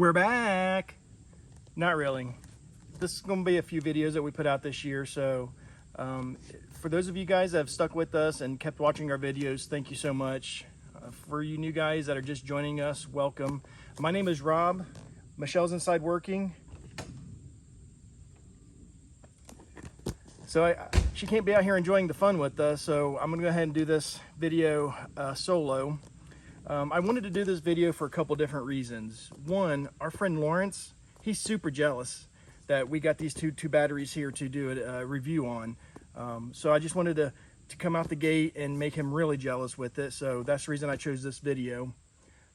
We're back. Not really. This is going to be a few videos that we put out this year. So for those of you guys that have stuck with us and kept watching our videos, thank you so much. For you new guys that are just joining us, welcome. My name is Rob. Michelle's inside working. So she can't be out here enjoying the fun with us, so I'm gonna go ahead and do this video solo. I wanted to do this video for a couple different reasons. One, our friend Lawrence, he's super jealous that we got these two batteries here to do a review on. So I just wanted to come out the gate and make him really jealous with it. So that's the reason I chose this video.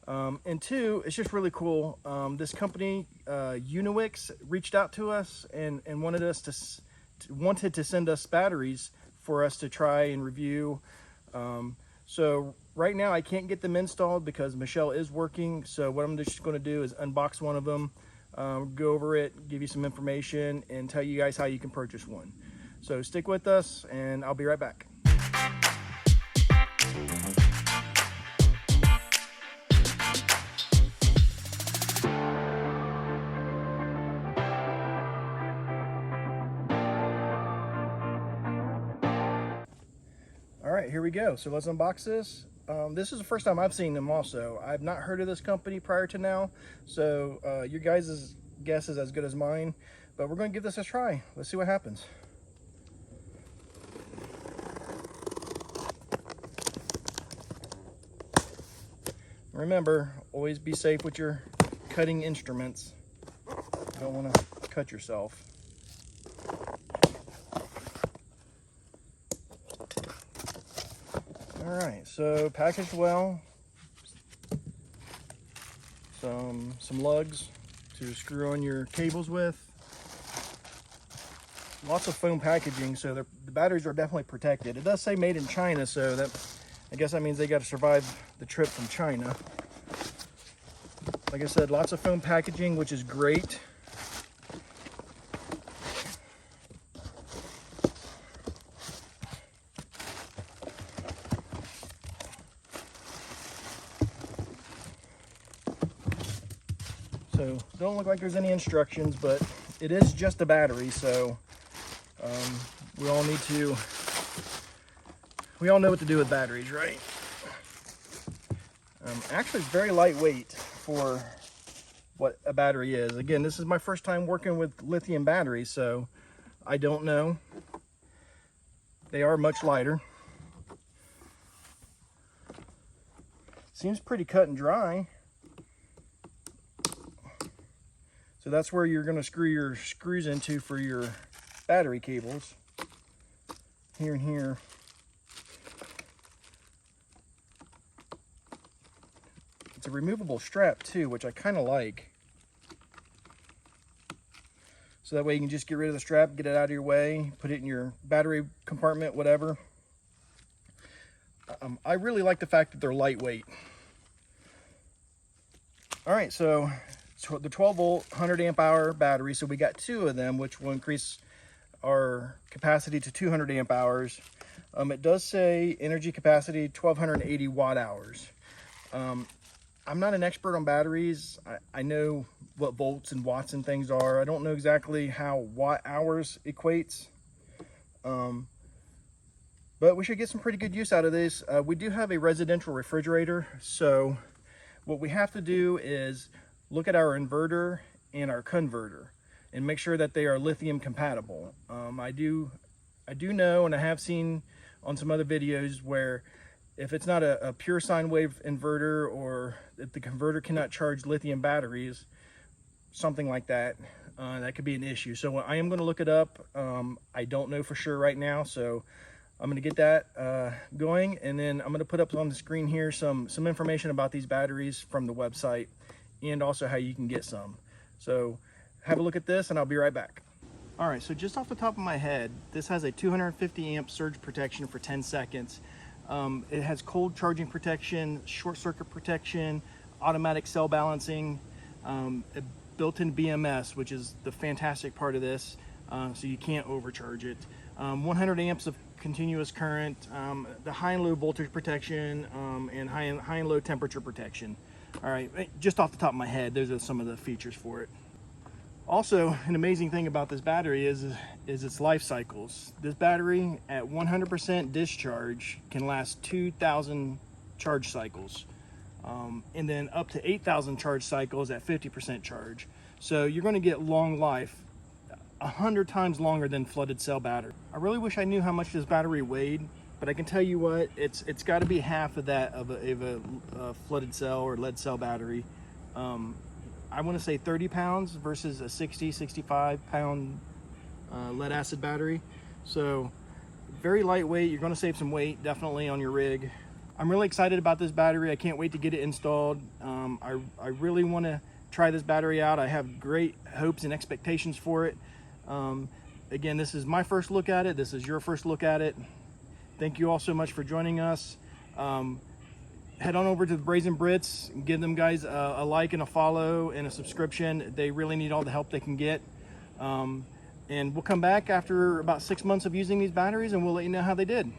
And two, it's just really cool. This company, Unowix, reached out to us and wanted to send us batteries for us to try and review. So right now I can't get them installed because Michelle is working. So what I'm just going to do is unbox one of them, go over it, give you some information, and tell you guys how you can purchase one. So stick with us and I'll be right back. All right, here we go. So let's unbox this. This is the first time I've seen them also. I've not heard of this company prior to now. So your guys' guess is as good as mine, but we're going to give this a try. Let's see what happens. Remember, always be safe with your cutting instruments. You don't want to cut yourself. All right, so packaged well. Some lugs to screw on your cables with. Lots of foam packaging, so the batteries are definitely protected. It does say made in China, so that I guess that means they got to survive the trip from China. Like I said, lots of foam packaging, which is great. So don't look like there's any instructions, but it is just a battery, so we all know what to do with batteries, right? Actually, it's very lightweight for what a battery is. Again, this is my first time working with lithium batteries, so I don't know. They are much lighter. Seems pretty cut and dry. So that's where you're going to screw your screws into for your battery cables. Here and here. It's a removable strap too, which I kind of like. So that way you can just get rid of the strap, get it out of your way, put it in your battery compartment, whatever. I really like the fact that they're lightweight. All right, so the 12 volt 100 amp hour battery, so we got two of them, which will increase our capacity to 200 amp hours. It does say energy capacity 1280 watt hours. I'm not an expert on batteries. I know what volts and watts and things are. I don't know exactly how watt hours equates, but we should get some pretty good use out of this. We do have a residential refrigerator, so what we have to do is look at our inverter and our converter and make sure that they are lithium compatible. I do know, and I have seen on some other videos where if it's not a pure sine wave inverter, or if the converter cannot charge lithium batteries, something like that, that could be an issue. So I am going to look it up. I don't know for sure right now, so I'm going to get that going, and then I'm going to put up on the screen here some information about these batteries from the website, and also how you can get some. So have a look at this and I'll be right back. All right, so just off the top of my head, this has a 250 amp surge protection for 10 seconds. It has cold charging protection, short circuit protection, automatic cell balancing, a built-in BMS, which is the fantastic part of this, so you can't overcharge it. 100 amps of continuous current, the high and low voltage protection, and high and low temperature protection. All right, just off the top of my head, those are some of the features for it. Also, an amazing thing about this battery is its life cycles. This battery at 100% discharge can last 2,000 charge cycles, and then up to 8,000 charge cycles at 50% charge. So you're going to get long life, 100 times longer than flooded cell battery. I really wish I knew how much this battery weighed, but I can tell you what, it's got to be half of that of a flooded cell or lead cell battery. I want to say 30 pounds versus a 65 pound lead acid battery. So very lightweight. You're going to save some weight definitely on your rig. I'm really excited about this battery. I can't wait to get it installed. I really want to try this battery out. I have great hopes and expectations for it. Again, this is my first look at it. This is your first look at it. Thank you all so much for joining us. Head on over to the Brazen Brits, give them guys a like and a follow and a subscription. They really need all the help they can get. And we'll come back after about 6 months of using these batteries and we'll let you know how they did.